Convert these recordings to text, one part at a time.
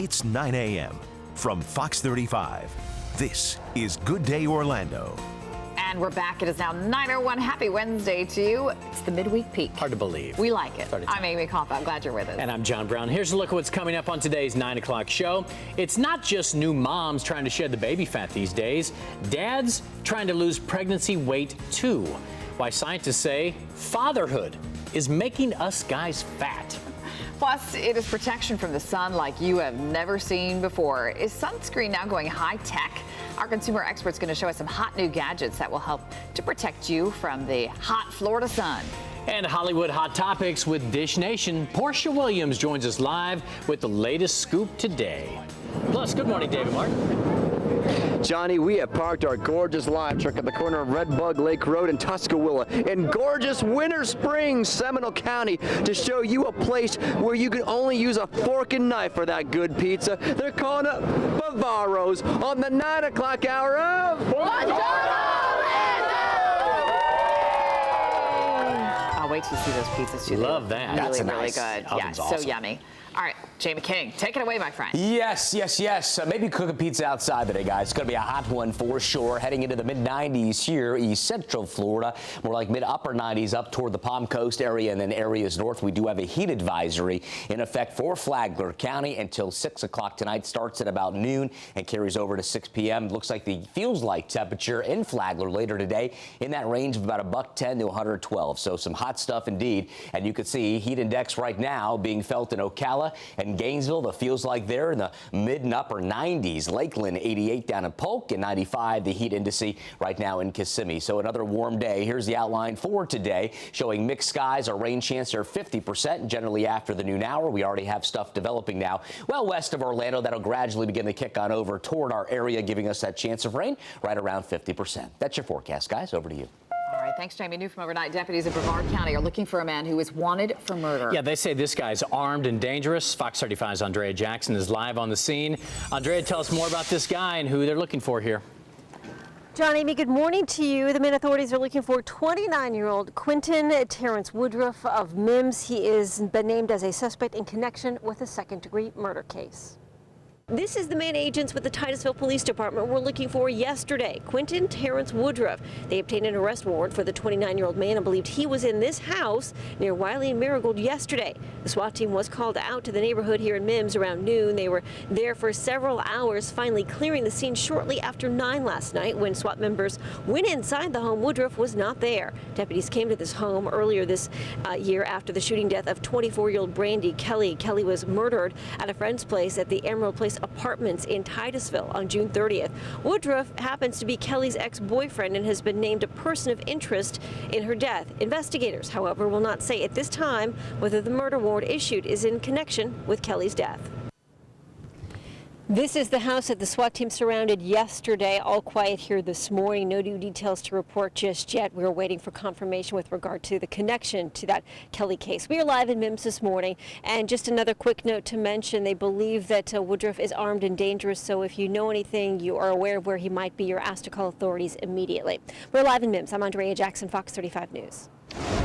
It's 9 a.m. From Fox 35. This is Good Day Orlando. And we're back. It is now 9:01. Happy Wednesday to you. It's the midweek peak. Hard to believe. We like it. I'm Amy Koff. I'm glad you're with us. And I'm John Brown. Here's a look at what's coming up on today's 9 o'clock show. It's not just new moms trying to shed the baby fat these days. Dads trying to lose pregnancy weight too. Why scientists say fatherhood is making us guys fat. Plus, it is protection from the sun like you have never seen before. Is sunscreen now going high tech? Our consumer expert's going to show us some hot new gadgets that will help to protect you from the hot Florida sun. And Hollywood Hot Topics with Dish Nation. Portia Williams joins us live with the latest scoop today. Plus, good morning, David Martin. Johnny, we have parked our gorgeous live truck at the corner of Red Bug Lake Road and Tuscaloosa in gorgeous Winter Springs, Seminole County, to show you a place where you can only use a fork and knife for that good pizza. They're calling it Bavaro's on the 9 o'clock hour of I'll wait till you see those pizzas too. Love that. Really, That's really nice. good. Oven's Yeah, awesome. so yummy. All right, Jamie King, take it away, my friend. Yes. Maybe cook a pizza outside today, guys. It's going to be a hot one for sure. Heading into the mid-90s here, East Central Florida. More like mid-upper 90s up toward the Palm Coast area and then areas north. We do have a heat advisory in effect for Flagler County until 6 o'clock tonight. Starts at about noon and carries over to 6 p.m. Looks like the feels-like temperature in Flagler later today in that range of about 110 to 112. So some hot stuff indeed. And you can see heat index right now being felt in Ocala and Gainesville. The feels like they're in the mid and upper 90s. Lakeland 88 down in Polk and 95 the heat indice right now in Kissimmee. So another warm day. Here's the outline for today showing mixed skies. Our rain chance are 50% generally after the noon hour. We already have stuff developing now well west of Orlando that'll gradually begin to kick on over toward our area, giving us that chance of rain right around 50%. That's your forecast, guys. Over to you. All right, thanks, Jamie. New from overnight, deputies in Brevard County are looking for a man who is wanted for murder. Yeah, they say this guy's armed and dangerous. Fox 35's Andrea Jackson is live on the scene. Andrea, tell us more about this guy and who they're looking for here. John, Amy, good morning to you. The main authorities are looking for 29-year-old Quentin Terrence Woodruff of Mims. He is been named as a suspect in connection with a second-degree murder case. This is the main agents with the Titusville Police Department were looking for yesterday, Quentin Terrence Woodruff. They obtained an arrest warrant for the 29-year-old man and believed he was in this house near Wiley and Marigold yesterday. The SWAT team was called out to the neighborhood here in Mims around noon. They were there for several hours, finally clearing the scene shortly after 9 last night when SWAT members went inside the home. Woodruff was not there. Deputies came to this home earlier this year after the shooting death of 24-year-old Brandy Kelly. Kelly was murdered at a friend's place at the Emerald Place Apartments in Titusville on June 30th. Woodruff happens to be Kelly's ex-boyfriend and has been named a person of interest in her death. Investigators, however, will not say at this time whether the murder warrant issued is in connection with Kelly's death. This is the house that the SWAT team surrounded yesterday. All quiet here this morning. No new details to report just yet. We're waiting for confirmation with regard to the connection to that Kelly case. We are live in Mims this morning. And just another quick note to mention, they believe that Woodruff is armed and dangerous. So if you know anything, you are aware of where he might be, you're asked to call authorities immediately. We're live in Mims. I'm Andrea Jackson, Fox 35 News.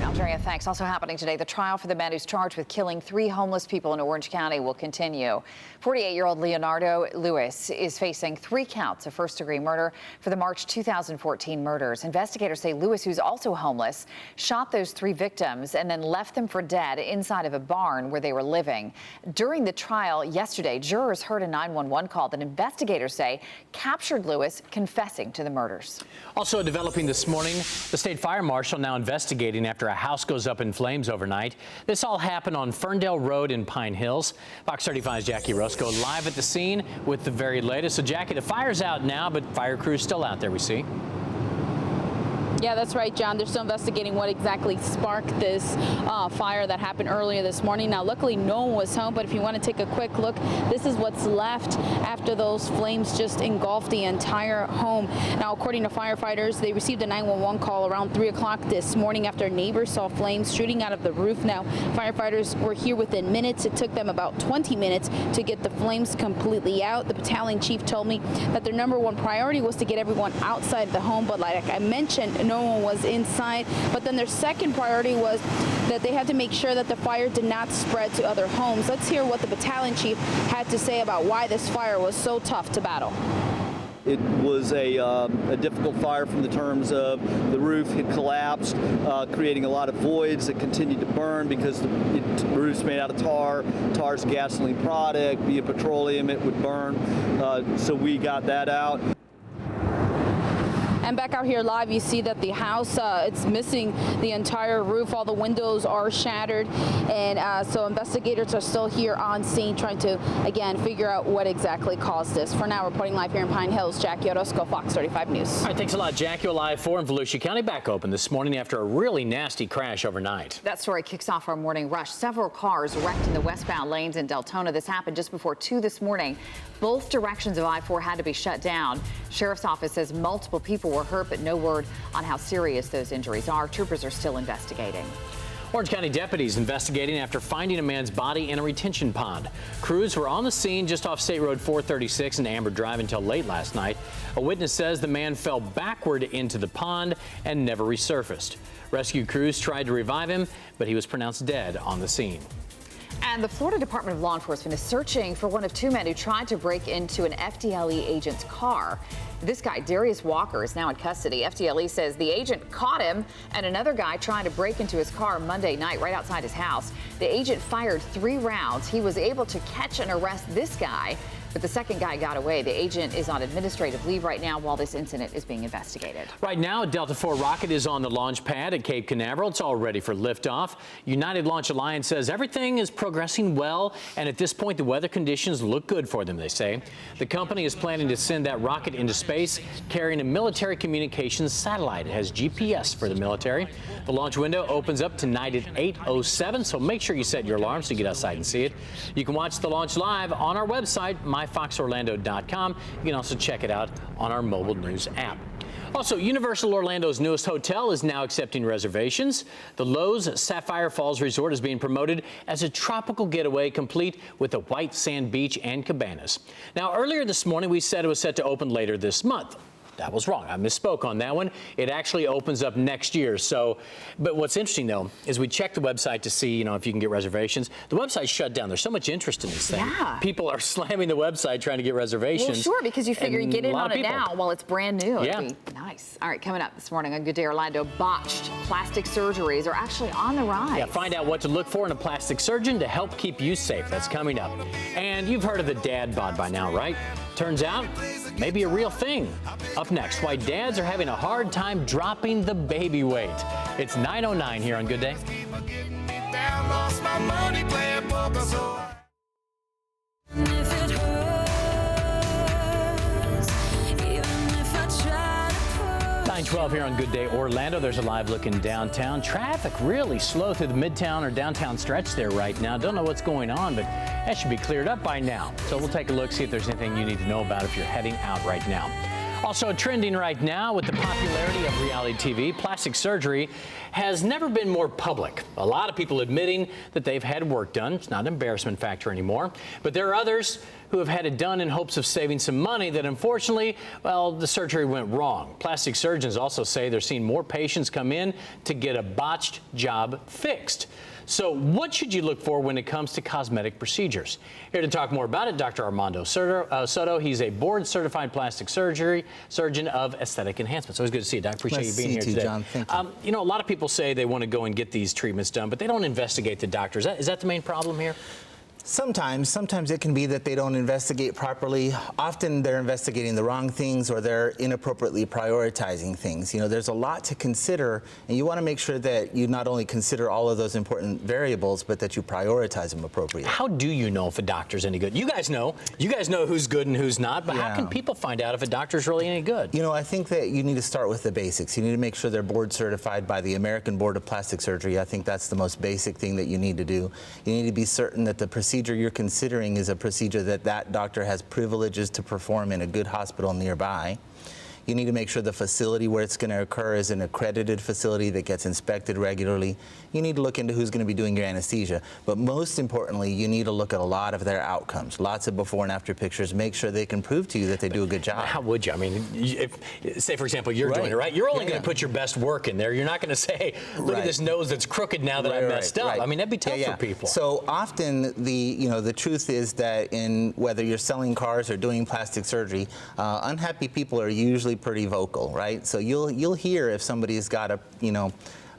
Andrea, thanks. Also happening today, the trial for the man who's charged with killing 3 homeless people in Orange County will continue. 48-year-old Leonardo Lewis is facing 3 counts of first-degree murder for the March 2014 murders. Investigators say Lewis, who's also homeless, shot those 3 victims and then left them for dead inside of a barn where they were living. During the trial yesterday, jurors heard a 911 call that investigators say captured Lewis confessing to the murders. Also developing this morning, the state fire marshal now investigating after a house goes up in flames overnight. This all happened on Ferndale Road in Pine Hills. Fox 35's Jackie Roscoe live at the scene with the very latest. So Jackie, the fire's out now, but fire crew's still out there, we see. Yeah, that's right, John. They're still investigating what exactly sparked this fire that happened earlier this morning. Now, luckily, no one was home, but if you want to take a quick look, this is what's left after those flames just engulfed the entire home. Now, according to firefighters, they received a 911 call around 3 o'clock this morning after neighbors saw flames shooting out of the roof. Now, firefighters were here within minutes. It took them about 20 minutes to get the flames completely out. The battalion chief told me that their #1 priority was to get everyone outside the home, but like I mentioned, no one was inside. But then their second priority was that they had to make sure that the fire did not spread to other homes. Let's hear what the battalion chief had to say about why this fire was so tough to battle. It was a difficult fire from the terms of the roof had collapsed, creating a lot of voids that continued to burn because the roof's made out of tar. Tar's a gasoline product, being petroleum, it would burn. So we got that out. And back out here live, you see that the house, it's missing the entire roof. All the windows are shattered. And so investigators are still here on scene trying to, again, figure out what exactly caused this. For now, reporting live here in Pine Hills, Jackie Orozco, Fox 35 News. All right, thanks a lot, Jackie. We're live 4 in Volusia County, back open this morning after a really nasty crash overnight. That story kicks off our morning rush. Several cars wrecked in the westbound lanes in Deltona. This happened just before 2 this morning. Both directions of I-4 had to be shut down. Sheriff's office says multiple people were hurt, but no word on how serious those injuries are. Troopers are still investigating. Orange County deputies investigating after finding a man's body in a retention pond. Crews were on the scene just off State Road 436 and Amber Drive until late last night. A witness says the man fell backward into the pond and never resurfaced. Rescue crews tried to revive him, but he was pronounced dead on the scene. And the Florida Department of Law Enforcement is searching for one of 2 men who tried to break into an FDLE agent's car. This guy, Darius Walker, is now in custody. FDLE says the agent caught him and another guy trying to break into his car Monday night right outside his house. The agent fired 3 rounds. He was able to catch and arrest this guy, but the second guy got away. The agent is on administrative leave right now while this incident is being investigated. Right now, a Delta IV rocket is on the launch pad at Cape Canaveral. It's all ready for liftoff. United Launch Alliance says everything is progressing well, and at this point, the weather conditions look good for them, they say. The company is planning to send that rocket into space, carrying a military communications satellite. It has GPS for the military. The launch window opens up tonight at 8:07, so make sure you set your alarm so you get outside and see it. You can watch the launch live on our website, myfoxorlando.com. You can also check it out on our mobile news app. Also, Universal Orlando's newest hotel is now accepting reservations. The Lowe's Sapphire Falls Resort is being promoted as a tropical getaway complete with a white sand beach and cabanas. Now, earlier this morning, we said it was set to open later this month. That was wrong. I misspoke on that one. It actually opens up next year. But what's interesting, though, is we checked the website to see, if you can get reservations. The website's shut down. There's so much interest in this thing. Yeah. People are slamming the website trying to get reservations. Well, sure, because you figure you get in on it now while it's brand new. Yeah. It'd be nice. All right, coming up this morning on Good Day Orlando, botched plastic surgeries are actually on the rise. Yeah, find out what to look for in a plastic surgeon to help keep you safe. That's coming up. And you've heard of the dad bod by now, right? Turns out, maybe a real thing. Up next, why dads are having a hard time dropping the baby weight. It's 9:09 here on Good Day. Lost my money playing poker, so 9:12 here on Good Day Orlando. There's a live look in downtown. Traffic really slow through the midtown or downtown stretch there right now. Don't know what's going on, but that should be cleared up by now. So we'll take a look, see if there's anything you need to know about if you're heading out right now. Also trending right now with the popularity of reality TV, plastic surgery has never been more public. A lot of people admitting that they've had work done. It's not an embarrassment factor anymore. But there are others who have had it done in hopes of saving some money that unfortunately, well, the surgery went wrong. Plastic surgeons also say they're seeing more patients come in to get a botched job fixed. So what should you look for when it comes to cosmetic procedures? Here to talk more about it, Dr. Armando Soto. He's a board-certified plastic surgeon of aesthetic enhancement. So it's good to see you, Doc. Appreciate you being here today. John. Thank you. A lot of people say they want to go and get these treatments done, but they don't investigate the doctors. Is that the main problem here? Sometimes it can be that they don't investigate properly. Often they're investigating the wrong things or they're inappropriately prioritizing things. There's a lot to consider, and you want to make sure that you not only consider all of those important variables, but that you prioritize them appropriately. How do you know if a doctor's any good? You guys know who's good and who's not, but how can people find out if a doctor's really any good? I think that you need to start with the basics. You need to make sure they're board certified by the American Board of Plastic Surgery. I think that's the most basic thing that you need to do. You need to be certain that the procedure you're considering is a procedure that doctor has privileges to perform in a good hospital nearby. You need to make sure the facility where it's going to occur is an accredited facility that gets inspected regularly. You need to look into who's going to be doing your anesthesia. But most importantly, you need to look at a lot of their outcomes, lots of before and after pictures, make sure they can prove to you that they do a good job. How would you? I mean, if, say, for example, you're doing it, right? You're only going to put your best work in there. You're not going to say, look at this nose that's crooked now that I messed up. I mean, that'd be tough for people. So often the truth is that in whether you're selling cars or doing plastic surgery, unhappy people are usually pretty vocal, right? So you'll hear if somebody's got a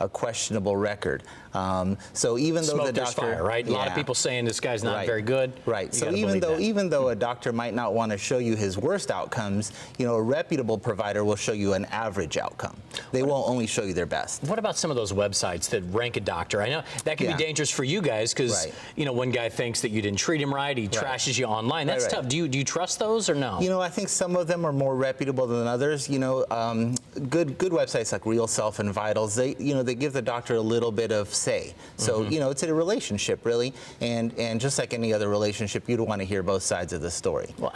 questionable record. So even though the doctor, fire, right? A lot of people saying this guy's not very good. Right. So even though a doctor might not want to show you his worst outcomes, a reputable provider will show you an average outcome. They won't only show you their best. What about some of those websites that rank a doctor? I know that can be dangerous for you guys because one guy thinks that you didn't treat him right. He trashes you online. That's tough. Do you trust those or no? I think some of them are more reputable than others. Good websites like Real Self and Vitals, they give the doctor a little bit of say. So, it's a relationship, really. And just like any other relationship, you'd want to hear both sides of the story. Well,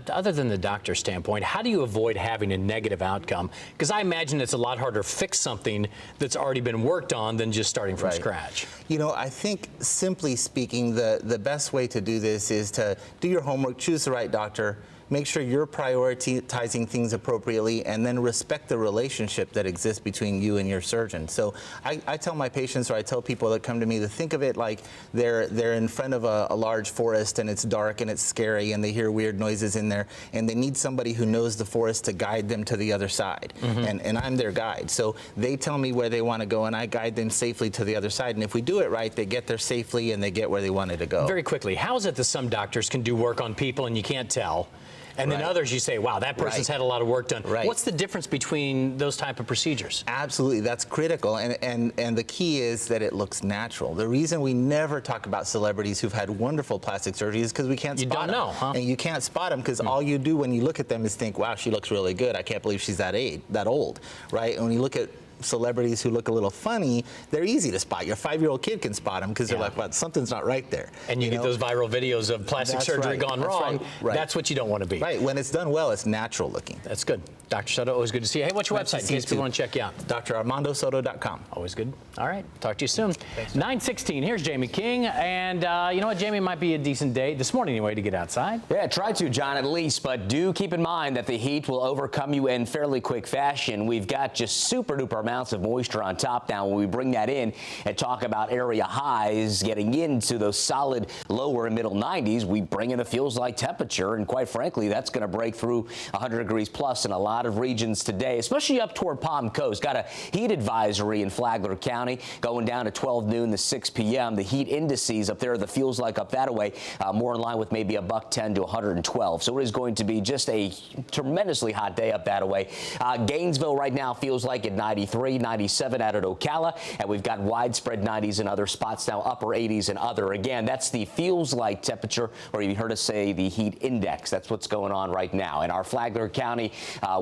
other than the doctor's standpoint, how do you avoid having a negative outcome? Because I imagine it's a lot harder to fix something that's already been worked on than just starting from scratch. I think, simply speaking, the best way to do this is to do your homework, choose the right doctor, make sure you're prioritizing things appropriately, and then respect the relationship that exists between you and your surgeon. So I tell my patients, or I tell people that come to me, to think of it like they're in front of a large forest and it's dark and it's scary and they hear weird noises in there and they need somebody who knows the forest to guide them to the other side. And I'm their guide. So they tell me where they want to go and I guide them safely to the other side. And if we do it right, they get there safely and they get where they wanted to go. Very quickly, how is it that some doctors can do work on people and you can't tell? And then others, you say, wow, that person's had a lot of work done. What's the difference between those type of procedures? Absolutely, that's critical. And the key is that it looks natural. The reason we never talk about celebrities who've had wonderful plastic surgery is because we can't spot them. You don't know, huh? And you can't spot them because all you do when you look at them is think, wow, she looks really good. I can't believe she's that old, right? And when you look at celebrities who look a little funny, they're easy to spot. Your 5-year-old kid can spot them because they're like, well, something's not right there. And you get those viral videos of plastic surgery gone wrong. That's what you don't want to be. Right. When it's done well, it's natural looking. That's good. Dr. Soto, always good to see you. Hey, what's your website in case people want to check you out? drarmandosoto.com. Always good. All right. Talk to you soon. 9:16. Here's Jamie King. And you know what, Jamie, might be a decent day this morning anyway to get outside. Yeah, try to, John, at least. But do keep in mind that the heat will overcome you in fairly quick fashion. We've got just super duper amounts of moisture on top now. When we bring that in and talk about area highs getting into those solid lower and middle 90s, we bring in the feels like temperature. And quite frankly, that's going to break through 100 degrees plus in a lot of regions today, especially up toward Palm Coast. Got a heat advisory in Flagler County going down to 12 noon to 6 p.m. The heat indices up there, the feels like up that way, more in line with maybe a $110 to 112. So it is going to be just a tremendously hot day up that way. Gainesville right now feels like at 93, 97 out at Ocala, and we've got widespread 90s in other spots now, upper 80s in other. Again, that's the feels like temperature, or you heard us say the heat index. That's what's going on right now. And our Flagler County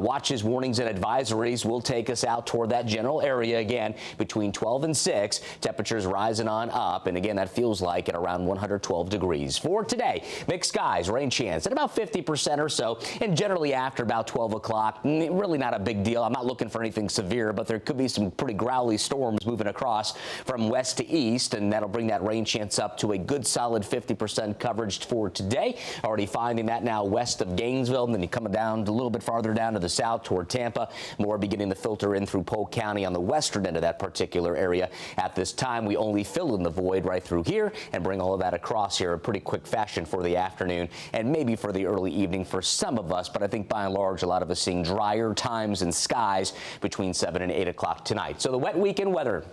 watches, warnings, and advisories will take us out toward that general area again between 12 and 6. Temperatures rising on up, and again, that feels like at around 112 degrees. For today, mixed skies, rain chance at about 50% or so, and generally after about 12 o'clock, really not a big deal. I'm not looking for anything severe, but there could be some pretty growly storms moving across from west to east, and that'll bring that rain chance up to a good solid 50% coverage for today. Already finding that now west of Gainesville, and then you coming down a little bit farther down to the south toward Tampa. More beginning to filter in through Polk County on the western end of that particular area. At this time, we only fill in the void right through here and bring all of that across here in pretty quick fashion for the afternoon and maybe for the early evening for some of us. But I think by and large, a lot of us seeing drier times and skies between 7 and 8 o'clock tonight. So the wet weekend weather.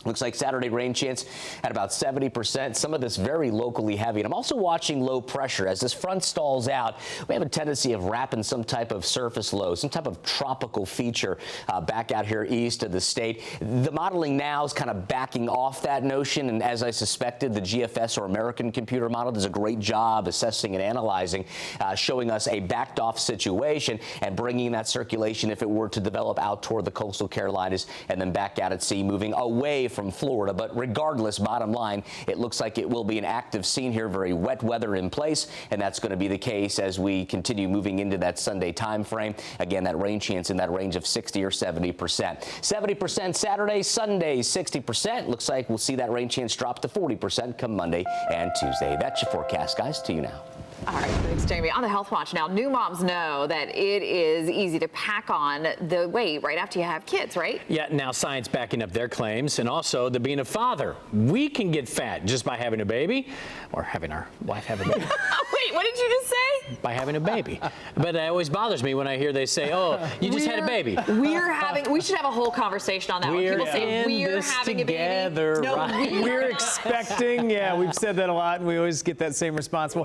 Looks like Saturday rain chance at about 70%. Some of this very locally heavy. And I'm also watching low pressure. As this front stalls out, we have a tendency of wrapping some type of surface low, some type of tropical feature back out here east of the state. The modeling now is kind of backing off that notion. And as I suspected, the GFS, or American Computer Model, does a great job assessing and analyzing, showing us a backed off situation and bringing that circulation, if it were to develop out toward the coastal Carolinas and then back out at sea, moving away from Florida. But regardless, bottom line, it looks like it will be an active scene here, very wet weather in place, and that's going to be the case as we continue moving into that Sunday time frame. Again, that rain chance in that range of 60 or 70%. 70% Saturday, Sunday 60%. Looks like we'll see that rain chance drop to 40% come Monday and Tuesday. That's your forecast, guys. To you now. All right, thanks, Jamie. On the Health Watch now, new moms know that it is easy to pack on the weight right after you have kids, right? Yeah, now science backing up their claims, and also the being a father. We can get fat just by having a baby, or having our wife have a baby. Wait, what did you just say? By having a baby. But it always bothers me when I hear they say, oh, you just had a baby. We should have a whole conversation on that. When people say we're having a baby. No, right? We're expecting, yeah, we've said that a lot, and we always get that same response.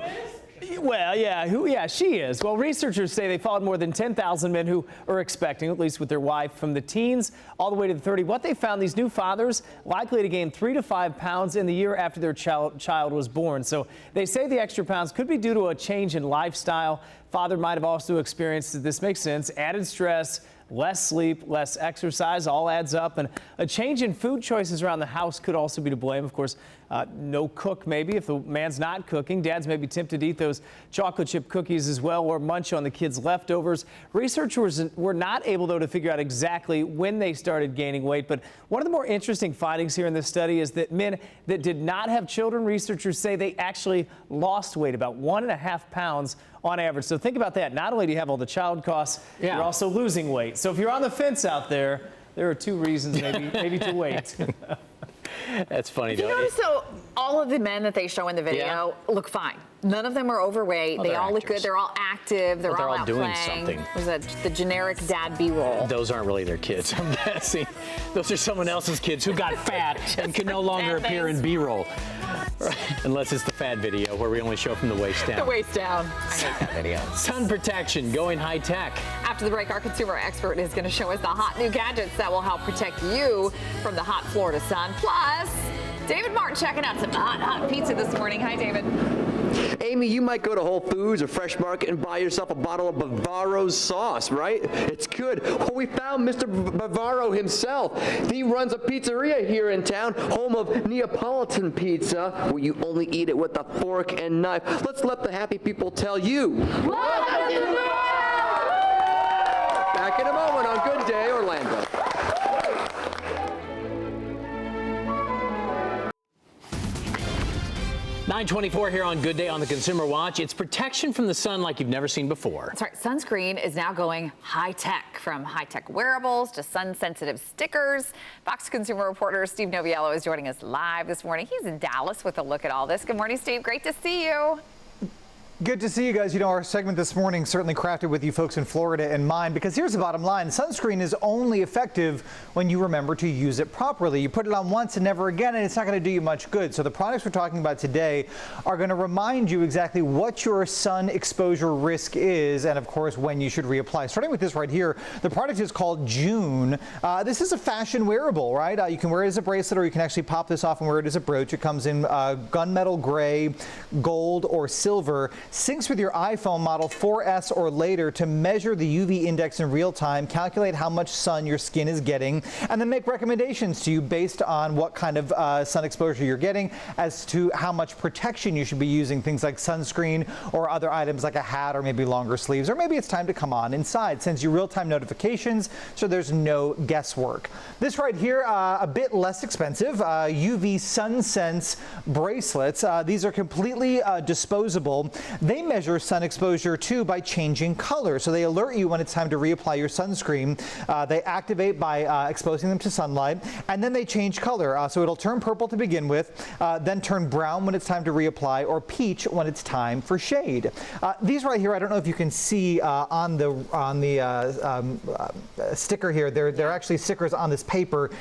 Well, yeah, she is. Well, researchers say they followed more than 10,000 men who are expecting, at least with their wife, from the teens all the way to the 30. What they found, these new fathers likely to gain 3 to 5 pounds in the year after their child was born. So they say the extra pounds could be due to a change in lifestyle. Father might have also experienced, this makes sense, added stress, less sleep, less exercise, all adds up. And a change in food choices around the house could also be to blame. Of course, no cook maybe if the man's not cooking. Dads may be tempted to eat those chocolate chip cookies as well or munch on the kids' leftovers. Researchers were not able, though, to figure out exactly when they started gaining weight. But one of the more interesting findings here in this study is that men that did not have children, researchers say they actually lost weight, about 1.5 pounds on average. So think about that. Not only do you have all the child costs, you're also losing weight. So if you're on the fence out there, there are 2 reasons maybe to wait. That's funny, though. You notice, though, all of the men that they show in the video look fine. None of them are overweight. They all look good. They're all active. They're all out doing playing. something. Was that the generic dad B-roll? Those aren't really their kids, I'm guessing. Those are someone else's kids who got fat and can no longer appear in B-roll. Right. Unless it's the fat video where we only show from the waist down. The waist down. I hate that video. Sun protection going high tech. After the break, our consumer expert is going to show us the hot new gadgets that will help protect you from the hot Florida sun. Plus, David Martin checking out some hot pizza this morning. Hi, David. Amy, you might go to Whole Foods or Fresh Market and buy yourself a bottle of Bavaro's sauce, right? It's good. Well, we found Mr. Bavaro himself. He runs a pizzeria here in town, home of Neapolitan pizza, where you only eat it with a fork and knife. Let's let the happy people tell you. Back in a moment on Good Day Orlando. 9:24 here on Good Day on the Consumer Watch. It's protection from the sun like you've never seen before. That's right. Sunscreen is now going high tech, from high-tech wearables to sun-sensitive stickers. Fox Consumer reporter Steve Noviello is joining us live this morning. He's in Dallas with a look at all this. Good morning, Steve. Great to see you. Good to see you guys. You know, our segment this morning certainly crafted with you folks in Florida in mind, because here's the bottom line. Sunscreen is only effective when you remember to use it properly. You put it on once and never again, and it's not going to do you much good. So the products we're talking about today are going to remind you exactly what your sun exposure risk is, and of course, when you should reapply. Starting with this right here, the product is called June. This is a fashion wearable, right? You can wear it as a bracelet, or you can actually pop this off and wear it as a brooch. It comes in gunmetal gray, gold, or silver. Syncs with your iPhone model 4S or later to measure the UV index in real time, calculate how much sun your skin is getting, and then make recommendations to you based on what kind of sun exposure you're getting as to how much protection you should be using, things like sunscreen or other items like a hat or maybe longer sleeves, or maybe it's time to come on inside. Sends you real-time notifications, so there's no guesswork. This right here, a bit less expensive, UV SunSense bracelets. These are completely disposable. They measure sun exposure too by changing color. So they alert you when it's time to reapply your sunscreen. They activate by exposing them to sunlight, and then they change color. So it'll turn purple to begin with, then turn brown when it's time to reapply, or peach when it's time for shade. These right here, I don't know if you can see on the sticker here. They're actually stickers on this paper.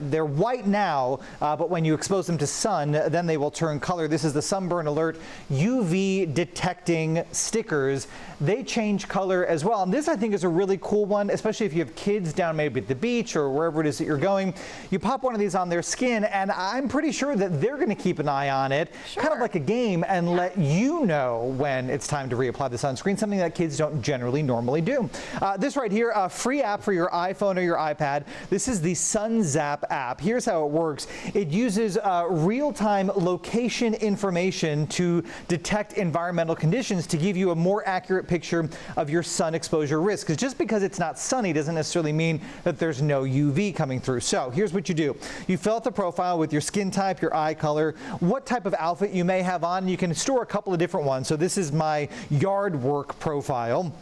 They're white now, but when you expose them to sun, then they will turn color. This is the Sunburn Alert UV Detect protecting stickers, they change color as well. And this, I think, is a really cool one, especially if you have kids down maybe at the beach or wherever it is that you're going. You pop one of these on their skin, and I'm pretty sure that they're going to keep an eye on it, kind of like a game, and let you know when it's time to reapply the sunscreen, something that kids don't generally normally do. This right here, a free app for your iPhone or your iPad. This is the SunZap app. Here's how it works. It uses real-time location information to detect environmental conditions to give you a more accurate picture of your sun exposure risk. Because just because it's not sunny doesn't necessarily mean that there's no UV coming through. So here's what you do. You fill out the profile with your skin type, your eye color, what type of outfit you may have on. You can store a couple of different ones. So this is my yard work profile.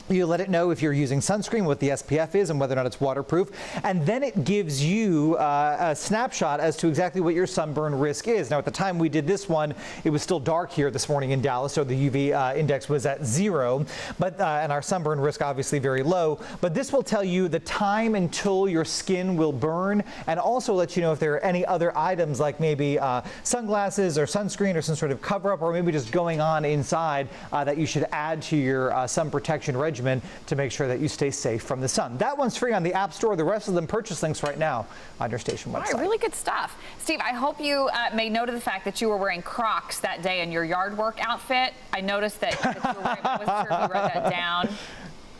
You let it know if you're using sunscreen, what the SPF is, and whether or not it's waterproof. And then it gives you a snapshot as to exactly what your sunburn risk is. Now, at the time we did this one, it was still dark here this morning in Dallas, so the UV index was at 0, but and our sunburn risk obviously very low. But this will tell you the time until your skin will burn, and also let you know if there are any other items like maybe sunglasses or sunscreen or some sort of cover-up, or maybe just going on inside that you should add to your sun protection regimen to make sure that you stay safe from the sun. That one's free on the App Store. The rest of them purchase links right now on your station website. All right, really good stuff. Steve, I hope you made note of the fact that you were wearing Crocs that day in your yard work outfit. I noticed that you were wearing, I wasn't sure if you wrote that down.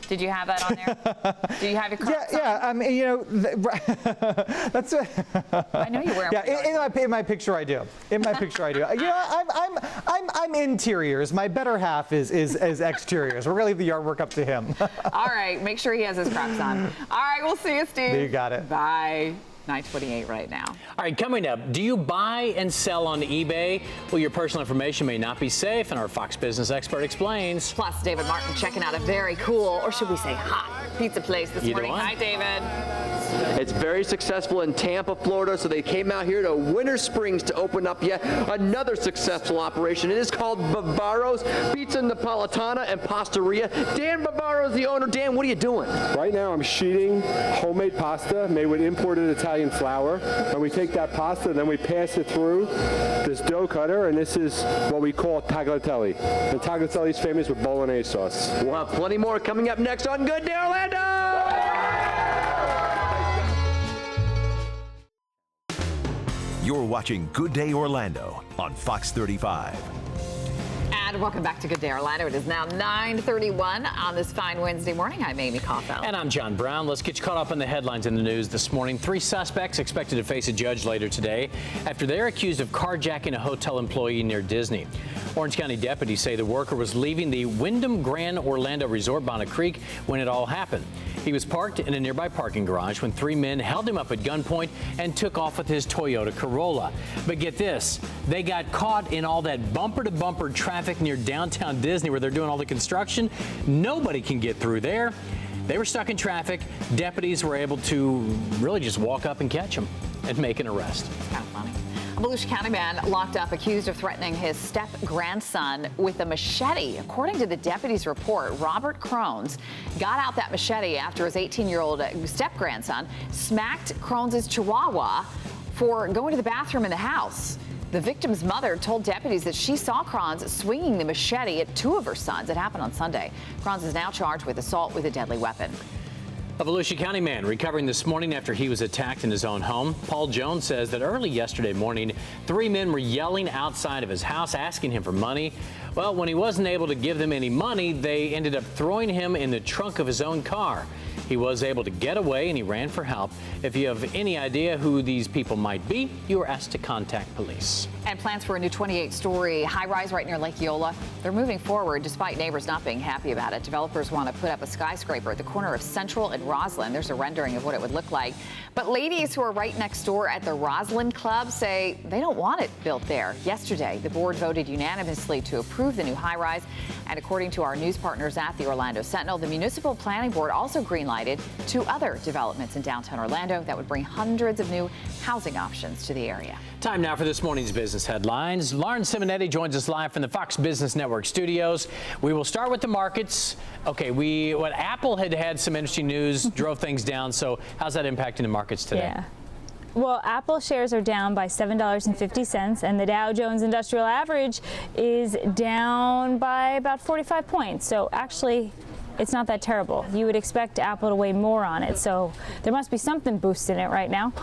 Did you have that on there? Do you have your Crocs on? Yeah, I mean, you know, that's it. I know you wear them. Yeah, in my picture I do. In my picture I do. You know, I'm interiors. My better half is exteriors. We're gonna leave the yard work up to him. All right, make sure he has his Crocs on. All right, we'll see you, Steve. You got it. Bye. 9:28 right now. All right, coming up, do you buy and sell on eBay? Well, your personal information may not be safe, and our Fox Business expert explains. Plus, David Martin checking out a very cool, or should we say hot, pizza place this morning. One. Hi, David. It's very successful in Tampa, Florida, so they came out here to Winter Springs to open up yet another successful operation. It is called Bavaro's Pizza Napolitana and Pastaria. Dan Bavaro is the owner. Dan, what are you doing? Right now I'm sheeting homemade pasta made with imported Italian flour, and we take that pasta, then we pass it through this dough cutter, and this is what we call tagliatelle. And tagliatelle is famous with bolognese sauce. We'll have plenty more coming up next on Good Day Orlando! You're watching Good Day Orlando on Fox 35. And welcome back to Good Day Orlando. It is now 9:31 on this fine Wednesday morning. I'm Amy Caulfield. And I'm John Brown. Let's get you caught up on the headlines in the news this morning. 3 suspects expected to face a judge later today after they're accused of carjacking a hotel employee near Disney. Orange County deputies say the worker was leaving the Wyndham Grand Orlando Resort Bonnet Creek when it all happened. He was parked in a nearby parking garage when 3 men held him up at gunpoint and took off with his Toyota Corolla. But get this, they got caught in all that bumper-to-bumper traffic near downtown Disney where they're doing all the construction. Nobody can get through there. They were stuck in traffic. Deputies were able to really just walk up and catch them and make an arrest. It's kind of funny. A Volusia County man locked up accused of threatening his step-grandson with a machete. According to the deputy's report, Robert Crones got out that machete after his 18-year-old step-grandson smacked Crones' chihuahua for going to the bathroom in the house. The victim's mother told deputies that she saw Crones swinging the machete at 2 of her sons. It happened on Sunday. Crones is now charged with assault with a deadly weapon. A Volusia County man recovering this morning after he was attacked in his own home. Paul Jones says that early yesterday morning, 3 men were yelling outside of his house, asking him for money. Well, when he wasn't able to give them any money, they ended up throwing him in the trunk of his own car. He was able to get away and he ran for help. If you have any idea who these people might be, you are asked to contact police. And plans for a new 28-story high-rise right near Lake Eola. They're moving forward despite neighbors not being happy about it. Developers want to put up a skyscraper at the corner of Central and Roslyn. There's a rendering of what it would look like. But ladies who are right next door at the Roslyn Club say they don't want it built there. Yesterday, the board voted unanimously to approve the new high-rise. And according to our news partners at the Orlando Sentinel, the Municipal Planning Board also greenlighted 2 other developments in downtown Orlando that would bring hundreds of new housing options to the area. Time now for this morning's business headlines. Lauren Simonetti joins us live from the Fox Business Network studios. We will start with the markets. Okay, Apple had some interesting news, drove things down. So how's that impacting the markets today? Yeah. Well, Apple shares are down by $7.50, and the Dow Jones Industrial Average is down by about 45 points. So actually, it's not that terrible. You would expect Apple to weigh more on it, so there must be something boosting it right now.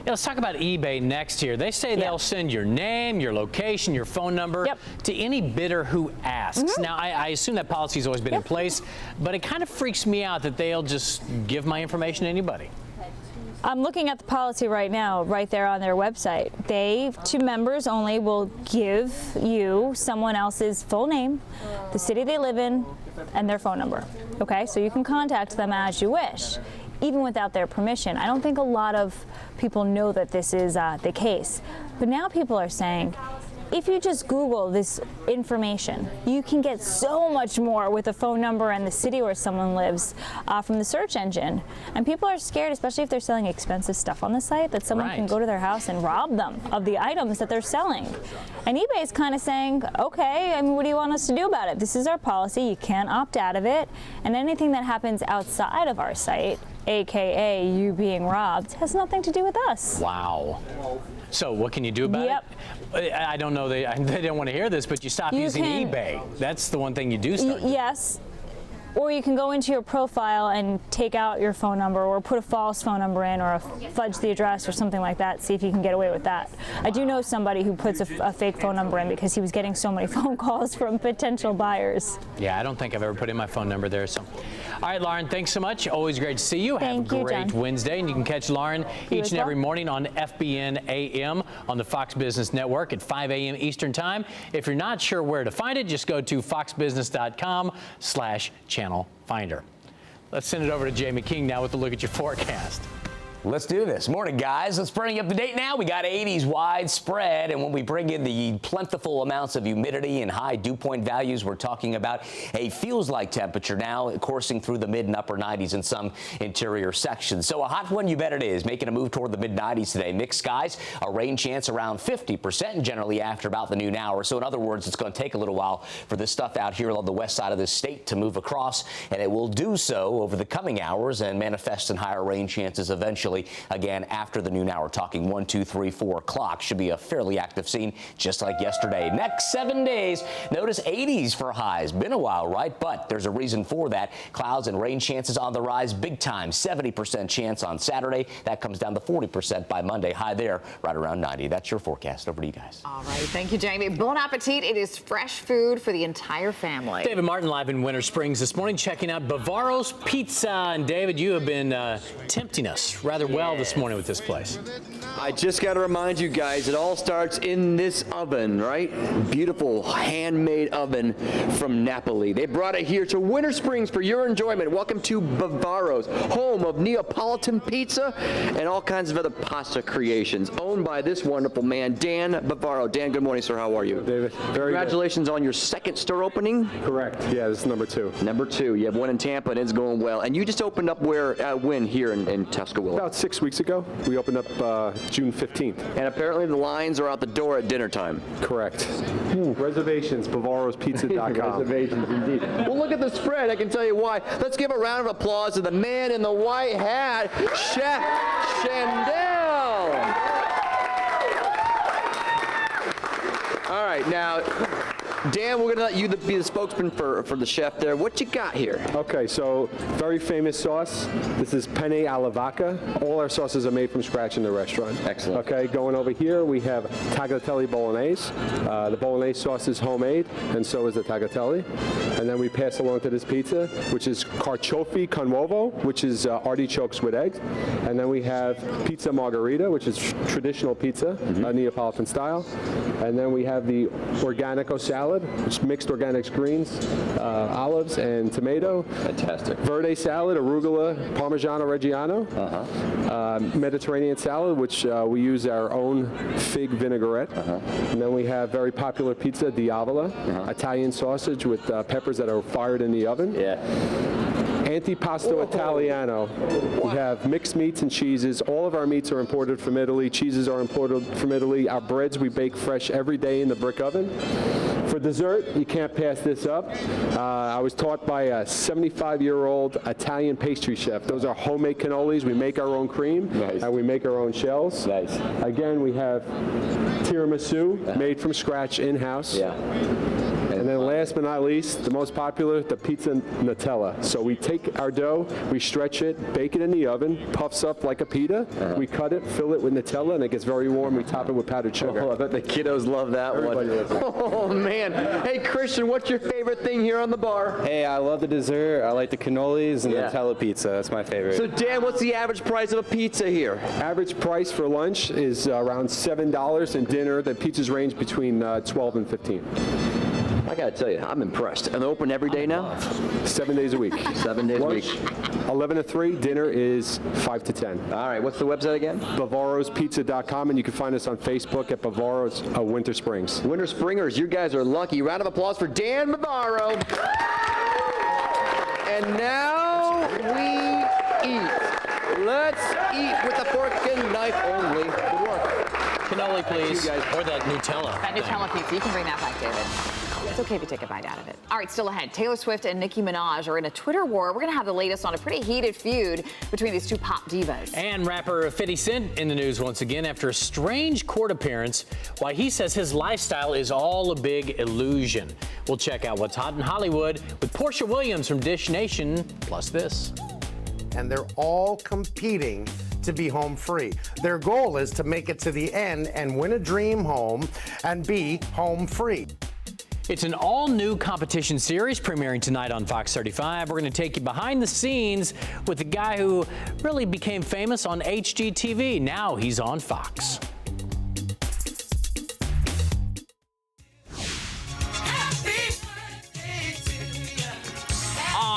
Yeah, let's talk about eBay next here. They say they'll send your name, your location, your phone number to any bidder who asks. Now, I assume that policy's always been in place, but it kind of freaks me out that they'll just give my information to anybody. I'm looking at the policy right now, right there on their website. They, to members only, will give you someone else's full name, the city they live in, and their phone number. Okay, so you can contact them as you wish, even without their permission. I don't think a lot of people know that this is the case. But now people are saying, if you just Google this information, you can get so much more with a phone number and the city where someone lives from the search engine. And people are scared, especially if they're selling expensive stuff on the site, that someone can go to their house and rob them of the items that they're selling. And eBay is kind of saying, okay, I mean, what do you want us to do about it? This is our policy. You can't opt out of it. And anything that happens outside of our site, AKA you being robbed, has nothing to do with us. Wow. So what can you do about it? I don't know, they don't want to hear this, but you stop using eBay. That's the one thing you do start doing. Yes. Or you can go into your profile and take out your phone number or put a false phone number in or fudge the address or something like that, see if you can get away with that. I do know somebody who puts a fake phone number in because he was getting so many phone calls from potential buyers. Yeah, I don't think I've ever put in my phone number there. So, all right, Lauren, thanks so much. Always great to see you. Have a great Wednesday. And you can catch Lauren each and every morning on FBN AM on the Fox Business Network at 5 a.m. Eastern Time. If you're not sure where to find it, just go to foxbusiness.com/channel finder. Let's send it over to Jamie King now with a look at your forecast. Let's do this. Morning, guys. Let's bring you up to date now. We got 80s widespread, and when we bring in the plentiful amounts of humidity and high dew point values, we're talking about a feels-like temperature now coursing through the mid and upper 90s in some interior sections. So a hot one, you bet it is, making a move toward the mid 90s today. Mixed skies, a rain chance around 50%, and generally after about the noon hour. So in other words, it's going to take a little while for this stuff out here along the west side of the state to move across, and it will do so over the coming hours and manifest in higher rain chances eventually. Again, after the noon hour, talking 1, 2, 3, 4 o'clock. Should be a fairly active scene, just like yesterday. Next 7 days, notice 80s for highs. Been a while, right? But there's a reason for that. Clouds and rain chances on the rise big time. 70% chance on Saturday. That comes down to 40% by Monday. High there, right around 90. That's your forecast. Over to you guys. All right. Thank you, Jamie. Bon appetit. It is fresh food for the entire family. David Martin live in Winter Springs this morning, checking out Bavaro's Pizza. And David, you have been tempting us rather well this morning with this place. I just got to remind you guys, it all starts in this oven, right? Beautiful handmade oven from Napoli. They brought it here to Winter Springs for your enjoyment. Welcome to Bavaro's, home of Neapolitan pizza and all kinds of other pasta creations, owned by this wonderful man, Dan Bavaro. Dan, good morning, sir. How are you? David, very Congratulations on your second store opening. Correct. Yeah, this is number 2. Number 2. You have one in Tampa, and it's going well. And you just opened up when here in Tuscaloosa? About 6 weeks ago. We opened up June 15th. And apparently the lines are out the door at dinner time. Correct. Reservations, Bavaro'sPizza.com. Reservations, indeed. Well, look at the spread. I can tell you why. Let's give a round of applause to the man in the white hat, Chef Shandell. All right, now, Dan, we're going to let you be the spokesman for the chef there. What you got here? Okay, so very famous sauce. This is penne alla vodka. All our sauces are made from scratch in the restaurant. Excellent. Okay, going over here, we have tagliatelle bolognese. The bolognese sauce is homemade, and so is the tagliatelle. And then we pass along to this pizza, which is carciofi con uovo, which is artichokes with eggs. And then we have pizza margherita, which is traditional pizza, Neapolitan style. And then we have the organico salad, which is mixed organics, greens, olives, and tomato. Fantastic. Verde salad, arugula, Parmigiano Reggiano. Mediterranean salad, which we use our own fig vinaigrette. And then we have very popular pizza, Diavola, Italian sausage with peppers that are fired in the oven. Yeah. Antipasto Italiano. We have mixed meats and cheeses. All of our meats are imported from Italy. Cheeses are imported from Italy. Our breads we bake fresh every day in the brick oven. For dessert, you can't pass this up. I was taught by a 75-year-old Italian pastry chef. Those are homemade cannolis. We make our own cream, and we make our own shells. Nice. Again, we have tiramisu made from scratch in-house. Yeah. And then last but not least, the most popular, the pizza Nutella. So we take our dough, we stretch it, bake it in the oven, puffs up like a pita. We cut it, fill it with Nutella, and it gets very warm. We top it with powdered sugar. Oh, I bet the kiddos love that Everybody one. loves it. Oh, man. Hey, Christian, what's your favorite thing here on the bar? Hey, I love the dessert. I like the cannolis and Nutella pizza. That's my favorite. So, Dan, what's the average price of a pizza here? Average price for lunch is around $7, and dinner, the pizzas range between 12 and 15. I gotta tell you, I'm impressed. And they're open every day now? 7 days a week. 7 days a week. 11 to 3. Dinner is 5 to 10. All right. What's the website again? Bavaro'sPizza.com, and you can find us on Facebook at Bavaro's Winter Springs. Winter Springers, you guys are lucky. Round of applause for Dan Bavaro. And now we eat. Let's eat with a fork and knife only. Good work. Cannoli, please. You guys. Or that Nutella. That Nutella pizza, you can bring that back, David. It's okay if you take a bite out of it. All right, still ahead. Taylor Swift and Nicki Minaj are in a Twitter war. We're going to have the latest on a pretty heated feud between these two pop divas. And rapper 50 Cent in the news once again after a strange court appearance. Why he says his lifestyle is all a big illusion. We'll check out what's hot in Hollywood with Portia Williams from Dish Nation, plus this. And they're all competing to be home free. Their goal is to make it to the end and win a dream home and be home free. It's an all-new competition series premiering tonight on Fox 35. We're going to take you behind the scenes with the guy who really became famous on HGTV. Now he's on Fox.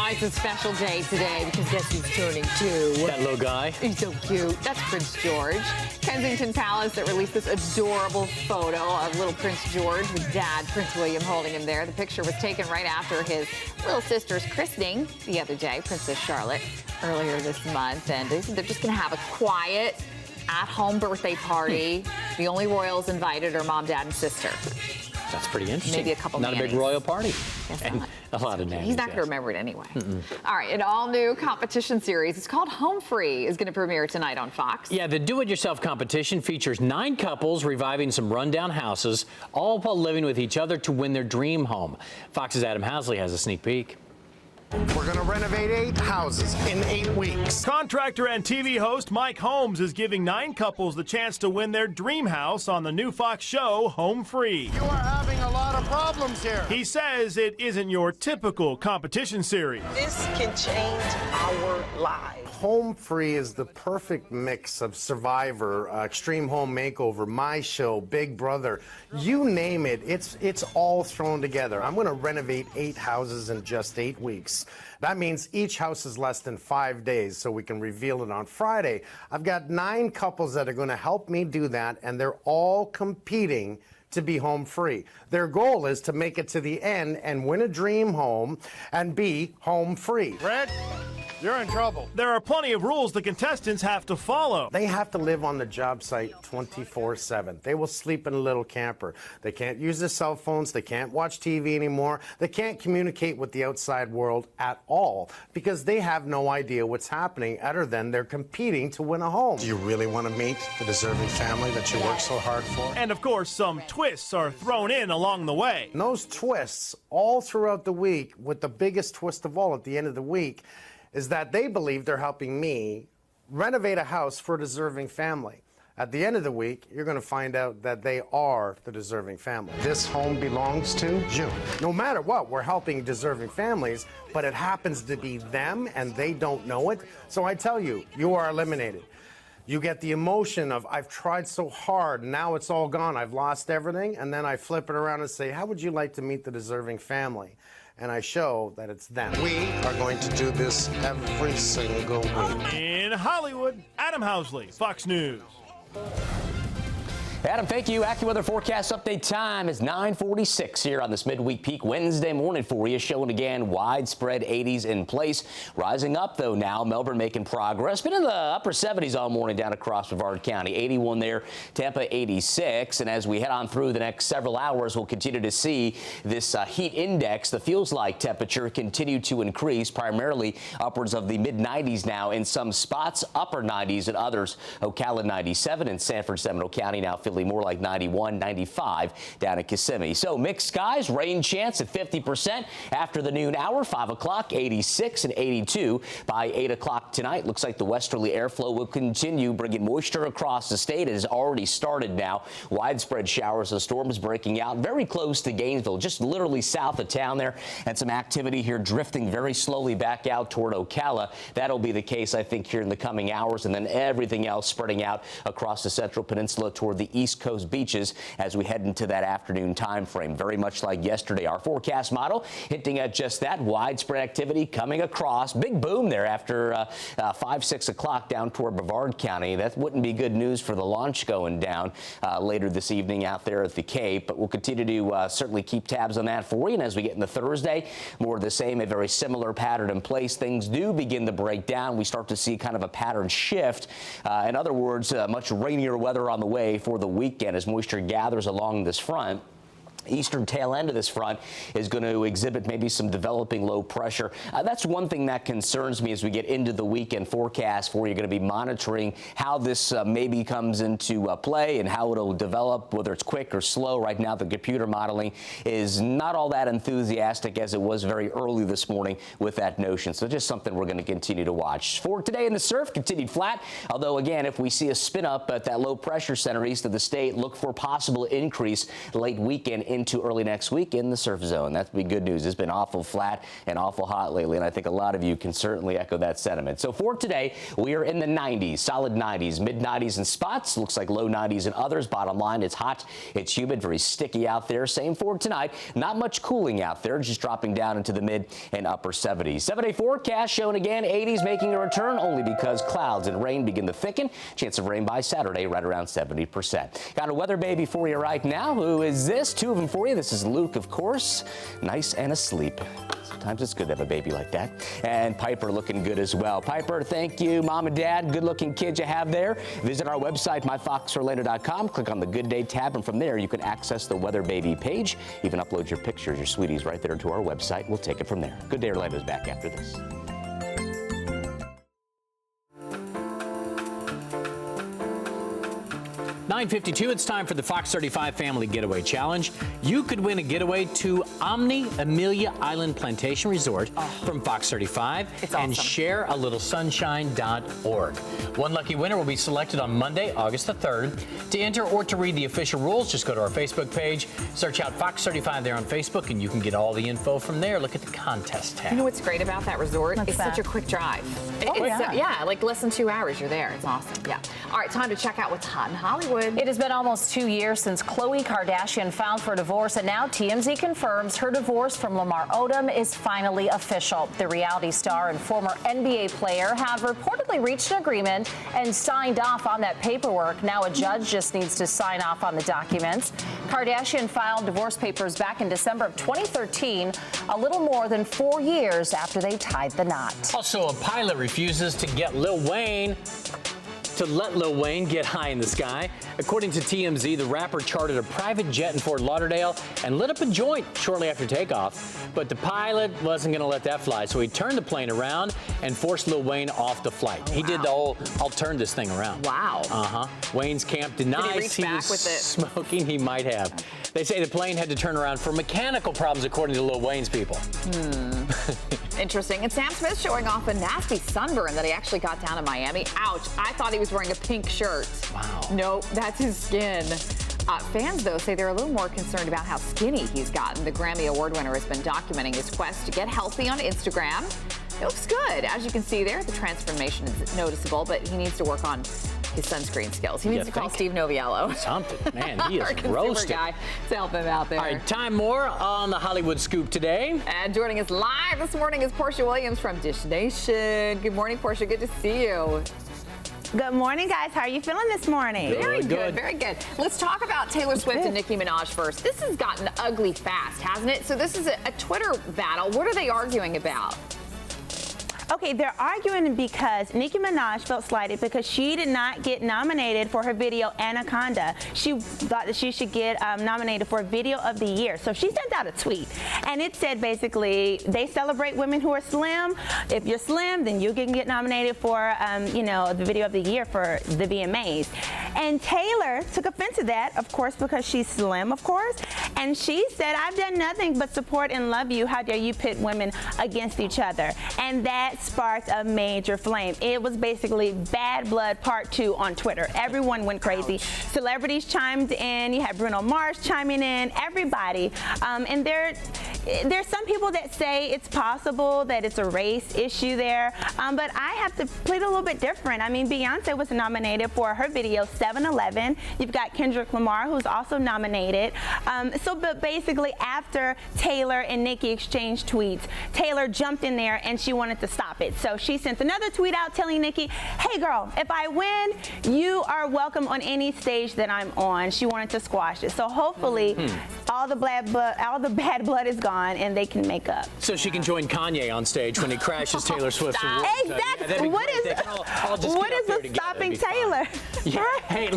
It's a special day today because guess who's turning 2? That little guy. He's so cute. That's Prince George. Kensington Palace that released this adorable photo of little Prince George with Dad, Prince William, holding him there. The picture was taken right after his little sister's christening the other day, Princess Charlotte, earlier this month. And they're just going to have a quiet, at-home birthday party. The only royals invited are Mom, Dad, and sister. That's pretty interesting. Maybe a couple Not nannies. A big royal party. Guess And not. a lot of nannies. He's not going to remember it anyway. All right, an all-new competition series. It's called Home Free. Is going to premiere tonight on Fox. Yeah, the do-it-yourself competition features 9 couples reviving some rundown houses, all while living with each other to win their dream home. Fox's Adam Housley has a sneak peek. We're going to renovate 8 houses in 8 weeks. Contractor and TV host Mike Holmes is giving 9 couples the chance to win their dream house on the new Fox show, Home Free. You are having a lot of problems here. He says it isn't your typical competition series. This can change our lives. Home Free is the perfect mix of Survivor, Extreme Home Makeover, My Show, Big Brother, you name it. It's all thrown together. I'm going to renovate 8 houses in just 8 weeks. That means each house is less than 5 days, so we can reveal it on Friday. I've got 9 couples that are going to help me do that, and they're all competing to be home free. Their goal is to make it to the end and win a dream home and be home free. Red, you're in trouble. There are plenty of rules the contestants have to follow. They have to live on the job site 24/7. They will sleep in a little camper. They can't use their cell phones. They can't watch TV anymore. They can't communicate with the outside world at all because they have no idea what's happening other than they're competing to win a home. Do you really want to meet the deserving family that you work so hard for? And of course, some twists are thrown in along the way. And those twists all throughout the week, with the biggest twist of all at the end of the week, is that they believe they're helping me renovate a house for a deserving family. At the end of the week, you're going to find out that they are the deserving family. This home belongs to June. No matter what, we're helping deserving families, but it happens to be them and they don't know it. So I tell you, you are eliminated. You get the emotion of, I've tried so hard, now it's all gone, I've lost everything, and then I flip it around and say, how would you like to meet the deserving family? And I show that it's them. We are going to do this every single week. In Hollywood, Adam Housley, Fox News. Adam, thank you. AccuWeather forecast update time is 9:46 here on this midweek peak Wednesday morning for you. Showing again widespread 80s in place. Rising up, though, now. Melbourne making progress. Been in the upper 70s all morning down across Bavaro County. 81 there. Tampa 86. And as we head on through the next several hours, we'll continue to see this heat index, the feels-like temperature, continue to increase, primarily upwards of the mid-90s now in some spots, upper 90s in others. Ocala 97 in Sanford, Seminole County now feeling more like 91, 95 down in Kissimmee. So mixed skies, rain chance at 50% after the noon hour, 5 o'clock, 86 and 82 by 8 o'clock tonight. Looks like the westerly airflow will continue bringing moisture across the state. It has already started now. Widespread showers and storms breaking out very close to Gainesville, just literally south of town there, and some activity here drifting very slowly back out toward Ocala. That'll be the case, I think, here in the coming hours, and then everything else spreading out across the Central Peninsula toward the East Coast beaches as we head into that afternoon time frame. Very much like yesterday. Our forecast model hinting at just that. Widespread activity coming across. Big boom there after 5, 6 o'clock down toward Brevard County. That wouldn't be good news for the launch going down later this evening out there at the Cape, but we'll continue to certainly keep tabs on that for you. And as we get into Thursday, more of the same, a very similar pattern in place. Things do begin to break down. We start to see kind of a pattern shift. In other words, much rainier weather on the way for the weekend as moisture gathers along this front. Eastern tail end of this front is going to exhibit maybe some developing low pressure. That's one thing that concerns me as we get into the weekend forecast for you. Going to be monitoring how this maybe comes into play and how it'll develop, whether it's quick or slow. Right now, the computer modeling is not all that enthusiastic as it was very early this morning with that notion. So just something we're going to continue to watch. For today in the surf, continued flat. Although, again, if we see a spin up at that low pressure center east of the state, look for possible increase late weekend into early next week in the surf zone. That'd be good news. It's been awful flat and awful hot lately, and I think a lot of you can certainly echo that sentiment. So for today, we are in the 90s, solid 90s, mid 90s in spots. Looks like low 90s in others. Bottom line, it's hot, it's humid, very sticky out there. Same for tonight. Not much cooling out there, just dropping down into the mid and upper 70s. 7-day forecast showing again 80s making a return only because clouds and rain begin to thicken. Chance of rain by Saturday right around 70%. Got a weather baby for you right now. Who is this? Two of them for you. This is Luke, of course, nice and asleep. Sometimes it's good to have a baby like that. And Piper looking good as well. Piper, thank you. Mom and Dad, good-looking kids you have there. Visit our website, myfoxorlando.com. Click on the Good Day tab, and from there you can access the Weather Baby page. Even upload your pictures, your sweeties, right there to our website. We'll take it from there. Good Day Orlando's back after this. (9:52), it's time for the Fox 35 Family Getaway Challenge. You could win a getaway to Omni Amelia Island Plantation Resort from Fox 35 and share a little sunshine.org. One lucky winner will be selected on Monday, August the 3rd. To enter or to read the official rules, just go to our Facebook page, search out Fox 35 there on Facebook, and you can get all the info from there. Look at the contest tab. You know what's great about that resort? It's such a quick drive. Yeah, like less than 2 hours, you're there. It's awesome. Yeah. All right, time to check out what's hot in Hollywood. It has been almost 2 years since Khloe Kardashian filed for divorce, and now TMZ confirms her divorce from Lamar Odom is finally official. The reality star and former NBA player have reportedly reached an agreement and signed off on that paperwork. Now a judge just needs to sign off on the documents. Kardashian filed divorce papers back in December of 2013, a little more than 4 years after they tied the knot. Also, a pilot refuses to let Lil Wayne get high in the sky. According to TMZ, the rapper chartered a private jet in Fort Lauderdale and lit up a joint shortly after takeoff. But the pilot wasn't going to let that fly, so he turned the plane around and forced Lil Wayne off the flight. He did the whole, I'll turn this thing around. Wow. Wayne's camp denies he was smoking. He might have. They say the plane had to turn around for mechanical problems, according to Lil Wayne's people. Interesting. And Sam Smith showing off a nasty sunburn that he actually got down in Miami. Ouch. I thought he was wearing a pink shirt. Wow. Nope, that's his skin. Fans, though, say they're a little more concerned about how skinny he's gotten. The Grammy Award winner has been documenting his quest to get healthy on Instagram. It looks good. As you can see there, the transformation is noticeable, but he needs to work on his sunscreen skills. He needs to call Steve Noviello. Something. Man, he is our roasted. guy to help him out there. All right, time more on the Hollywood Scoop today. And joining us live this morning is Portia Williams from Dish Nation. Good morning, Portia. Good to see you. Good morning, guys. How are you feeling this morning? Very good, very good. Let's talk about Taylor Swift and Nicki Minaj first. This has gotten ugly fast, hasn't it? So this is a Twitter battle. What are they arguing about? Okay, they're arguing because Nicki Minaj felt slighted because she did not get nominated for her video Anaconda. She thought that she should get nominated for Video of the Year. So she sent out a tweet, and it said basically they celebrate women who are slim. If you're slim, then you can get nominated for, you know, the Video of the Year for the VMAs. And Taylor took offense to that, of course, because she's slim, of course. And she said, "I've done nothing but support and love you. How dare you pit women against each other?" And that sparked a major flame. It was basically Bad Blood Part 2 on Twitter. Everyone went crazy. Celebrities chimed in. You had Bruno Mars chiming in. Everybody. And there's some people that say it's possible that it's a race issue there. But I have to play it a little bit different. I mean, Beyonce was nominated for her video 7-Eleven. You've got Kendrick Lamar, who's also nominated. But basically, after Taylor and Nicki exchanged tweets, Taylor jumped in there and she wanted to stop it. So she sent another tweet out telling Nicki, "Hey girl, if I win, you are welcome on any stage that I'm on." She wanted to squash it. So hopefully all the bad blood is gone and they can make up. So she can join Kanye on stage when he crashes Taylor Swift's award. Exactly. What is stopping Taylor? Yeah. Hey,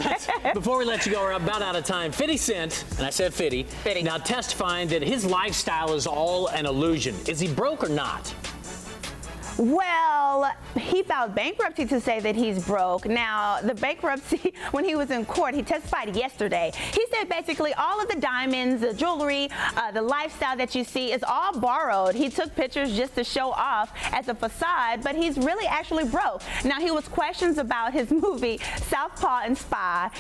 before we let you go, we're about out of time. 50 Cent, and I said 50, now testifying that his lifestyle is all an illusion. Is he broke or not? Well, he filed bankruptcy to say that he's broke. Now, the bankruptcy, when he was in court, he testified yesterday. He said basically all of the diamonds, the jewelry, the lifestyle that you see is all borrowed. He took pictures just to show off as a facade, but he's really actually broke. Now, he was questioned about his movie Southpaw and Spy,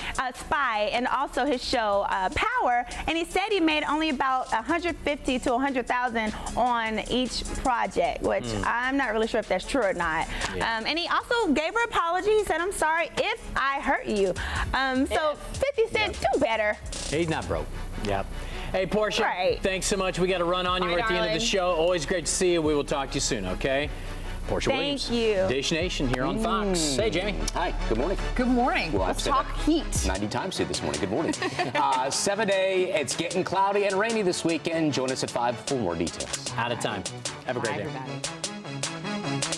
and also his show Power, and he said he made only about $150,000 to $100,000 on each project, which I'm not really sure if that's true or not. And he also gave her apology. He said, "I'm sorry if I hurt you." So 50 Cent, do better. He's not broke. Yep. Hey, Portia, thanks so much. We got to run on. You were at the end of the show. Always great to see you. We will talk to you soon, okay? Portia Williams. Thank you. Dish Nation here on Fox. Hey, Jamie. Hi, good morning. Good morning. Well, let's talk heat. 90 times here this morning. Good morning. 7-day. It's getting cloudy and rainy this weekend. Join us at 5 for more details. Out of time. Have a great day. Everybody.